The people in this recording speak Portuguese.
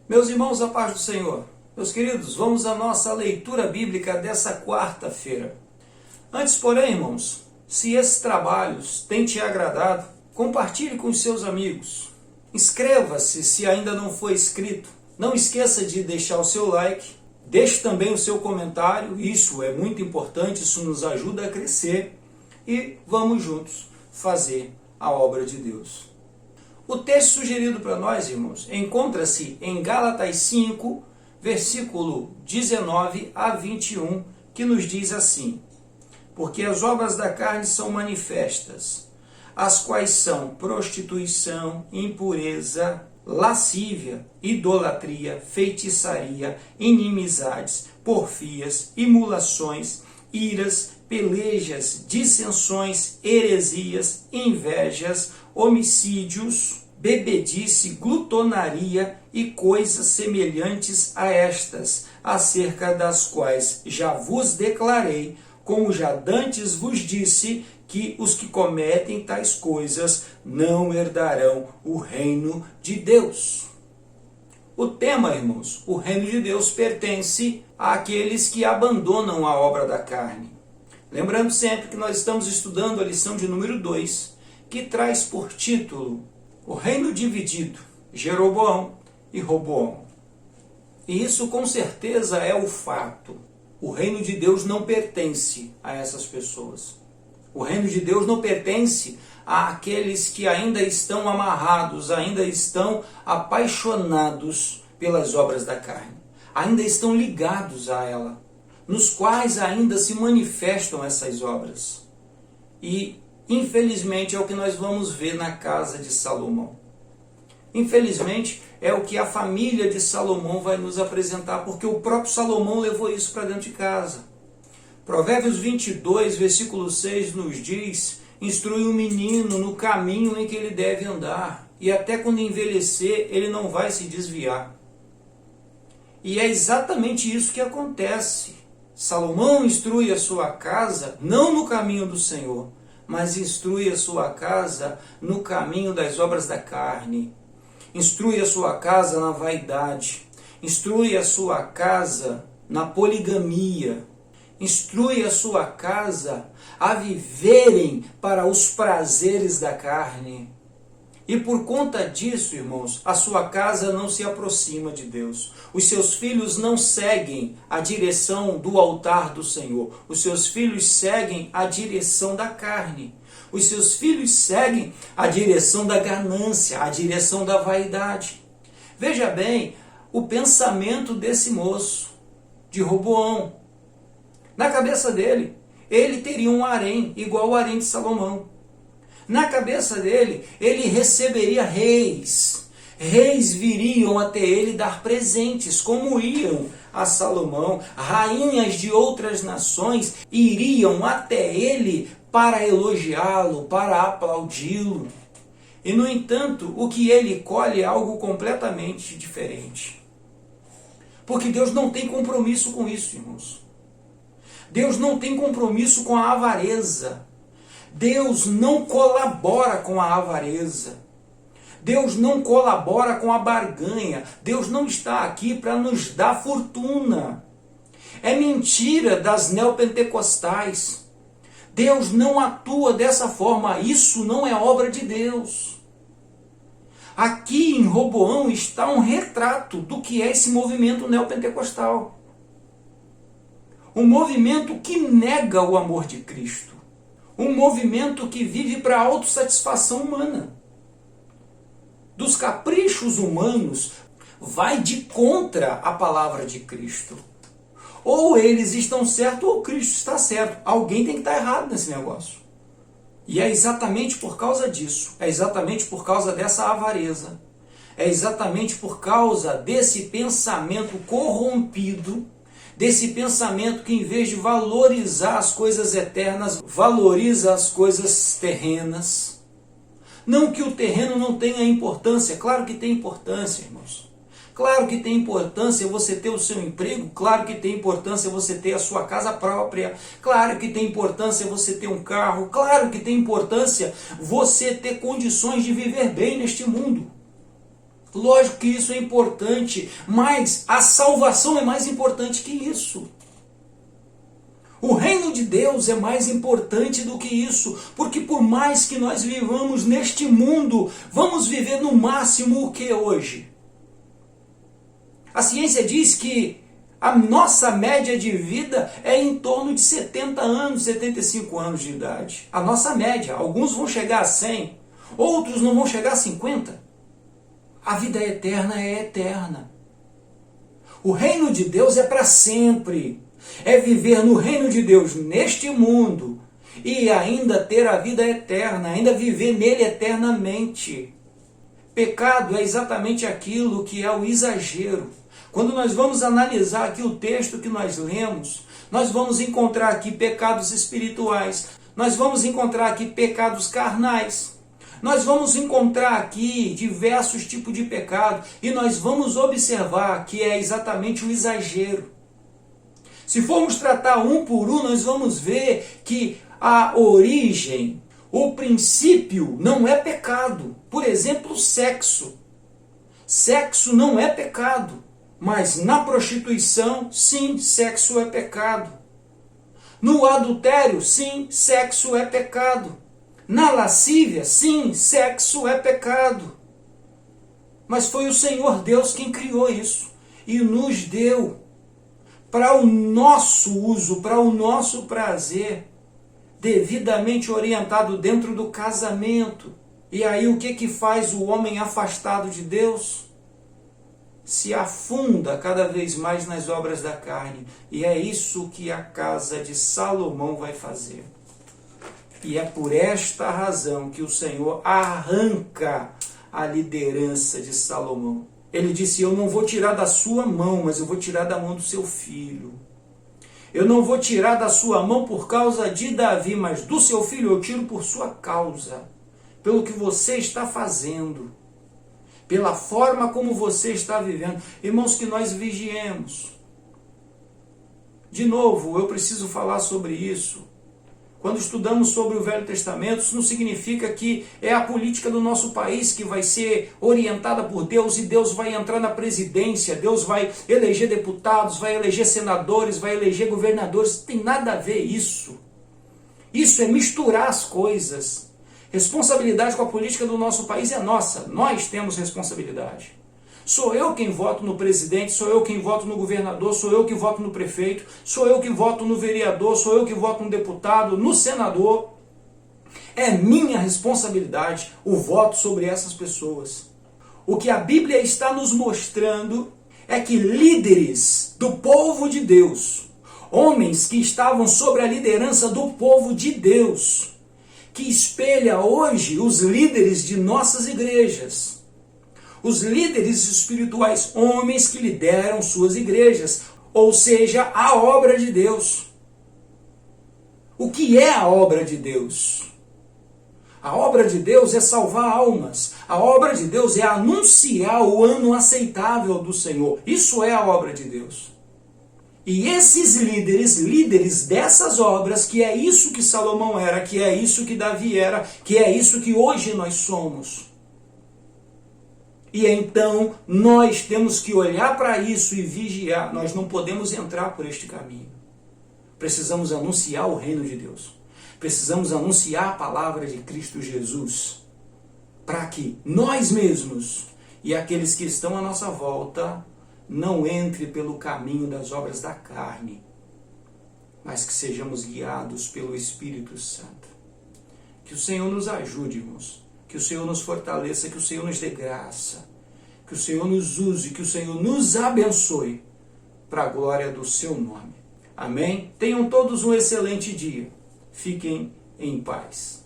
Meus irmãos, a paz do Senhor. Meus queridos, vamos à nossa leitura bíblica dessa quarta-feira. Antes, porém, irmãos, se esses trabalhos têm te agradado, compartilhe com os seus amigos. Inscreva-se se ainda não foi inscrito. Não esqueça de deixar o seu like. Deixe também o seu comentário. Isso é muito importante, isso nos ajuda a crescer. E vamos juntos fazer a obra de Deus. O texto sugerido para nós, irmãos, encontra-se em Gálatas 5, versículo 19 a 21, que nos diz assim: porque as obras da carne são manifestas, as quais são prostituição, impureza, lascívia, idolatria, feitiçaria, inimizades, porfias, imulações, iras, pelejas, dissensões, heresias, invejas, homicídios, bebedice, glutonaria e coisas semelhantes a estas, acerca das quais já vos declarei, como já dantes vos disse, que os que cometem tais coisas não herdarão o reino de Deus. O tema, irmãos, o reino de Deus pertence àqueles que abandonam a obra da carne. Lembrando sempre que nós estamos estudando a lição de número 2, que traz por título o reino dividido, Jeroboão e Roboão. E isso com certeza é o fato. O reino de Deus não pertence a essas pessoas. O reino de Deus não pertence àqueles que ainda estão amarrados, ainda estão apaixonados pelas obras da carne, ainda estão ligados a ela, nos quais ainda se manifestam essas obras. E, infelizmente, é o que nós vamos ver na casa de Salomão. Infelizmente, é o que a família de Salomão vai nos apresentar, porque o próprio Salomão levou isso para dentro de casa. Provérbios 22, versículo 6 nos diz: instrui o menino no caminho em que ele deve andar, e até quando envelhecer, ele não vai se desviar. E é exatamente isso que acontece. Salomão instrui a sua casa não no caminho do Senhor, mas instrui a sua casa no caminho das obras da carne. Instrui a sua casa na vaidade. Instrui a sua casa na poligamia. Instrui a sua casa a viverem para os prazeres da carne. E por conta disso, irmãos, a sua casa não se aproxima de Deus. Os seus filhos não seguem a direção do altar do Senhor. Os seus filhos seguem a direção da carne. Os seus filhos seguem a direção da ganância, a direção da vaidade. Veja bem o pensamento desse moço, de Roboão. Na cabeça dele, ele teria um harém igual ao harém de Salomão. Na cabeça dele, ele receberia reis. Reis viriam até ele dar presentes, como iam a Salomão. Rainhas de outras nações iriam até ele para elogiá-lo, para aplaudi-lo. E, no entanto, o que ele colhe é algo completamente diferente. Porque Deus não tem compromisso com isso, irmãos. Deus não tem compromisso com a avareza. Deus não colabora com a avareza. Deus não colabora com a barganha. Deus não está aqui para nos dar fortuna. É mentira das neopentecostais. Deus não atua dessa forma. Isso não é obra de Deus. Aqui em Roboão está um retrato do que é esse movimento neopentecostal. Um movimento que nega o amor de Cristo. Um movimento que vive para a autossatisfação humana. Dos caprichos humanos, vai de contra a palavra de Cristo. Ou eles estão certos ou Cristo está certo. Alguém tem que estar errado nesse negócio. E é exatamente por causa disso. É exatamente por causa dessa avareza. É exatamente por causa desse pensamento corrompido, desse pensamento que, em vez de valorizar as coisas eternas, valoriza as coisas terrenas. Não que o terreno não tenha importância, claro que tem importância, irmãos. Claro que tem importância você ter o seu emprego, claro que tem importância você ter a sua casa própria, claro que tem importância você ter um carro, claro que tem importância você ter condições de viver bem neste mundo. Lógico que isso é importante, mas a salvação é mais importante que isso. O reino de Deus é mais importante do que isso, porque por mais que nós vivamos neste mundo, vamos viver no máximo o que hoje? A ciência diz que a nossa média de vida é em torno de 70 anos, 75 anos de idade. A nossa média. Alguns vão chegar a 100, outros não vão chegar a 50. A vida eterna é eterna. O reino de Deus é para sempre. É viver no reino de Deus neste mundo e ainda ter a vida eterna, ainda viver nele eternamente. Pecado é exatamente aquilo que é o exagero. Quando nós vamos analisar aqui o texto que nós lemos, nós vamos encontrar aqui pecados espirituais, nós vamos encontrar aqui pecados carnais, nós vamos encontrar aqui diversos tipos de pecado e nós vamos observar que é exatamente o exagero. Se formos tratar um por um, nós vamos ver que a origem, o princípio não é pecado. Por exemplo, sexo. Sexo não é pecado, mas na prostituição, sim, sexo é pecado. No adultério, sim, sexo é pecado. Na lascívia, sim, sexo é pecado. Mas foi o Senhor Deus quem criou isso e nos deu para o nosso uso, para o nosso prazer, devidamente orientado dentro do casamento. E aí o que faz o homem afastado de Deus? Se afunda cada vez mais nas obras da carne. E é isso que a casa de Salomão vai fazer. E é por esta razão que o Senhor arranca a liderança de Salomão. Ele disse, eu não vou tirar da sua mão, mas eu vou tirar da mão do seu filho. Eu não vou tirar da sua mão por causa de Davi, mas do seu filho eu tiro por sua causa. Pelo que você está fazendo. Pela forma como você está vivendo. Irmãos, que nós vigiemos. De novo, eu preciso falar sobre isso. Quando estudamos sobre o Velho Testamento, isso não significa que é a política do nosso país que vai ser orientada por Deus e Deus vai entrar na presidência, Deus vai eleger deputados, vai eleger senadores, vai eleger governadores. Não tem nada a ver isso. Isso é misturar as coisas. Responsabilidade com a política do nosso país é nossa. Nós temos responsabilidade. Sou eu quem voto no presidente, sou eu quem voto no governador, sou eu que voto no prefeito, sou eu que voto no vereador, sou eu que voto no deputado, no senador. É minha responsabilidade o voto sobre essas pessoas. O que a Bíblia está nos mostrando é que líderes do povo de Deus, homens que estavam sobre a liderança do povo de Deus, que espelha hoje os líderes de nossas igrejas, os líderes espirituais, homens que lideram suas igrejas, ou seja, a obra de Deus. O que é a obra de Deus? A obra de Deus é salvar almas. A obra de Deus é anunciar o ano aceitável do Senhor. Isso é a obra de Deus. E esses líderes dessas obras, que é isso que Salomão era, que é isso que Davi era, que é isso que hoje nós somos. E então nós temos que olhar para isso e vigiar. Nós não podemos entrar por este caminho. Precisamos anunciar o reino de Deus. Precisamos anunciar a palavra de Cristo Jesus. Para que nós mesmos e aqueles que estão à nossa volta não entrem pelo caminho das obras da carne, mas que sejamos guiados pelo Espírito Santo. Que o Senhor nos ajude, irmãos. Que o Senhor nos fortaleça, que o Senhor nos dê graça, que o Senhor nos use, que o Senhor nos abençoe para a glória do seu nome. Amém? Tenham todos um excelente dia. Fiquem em paz.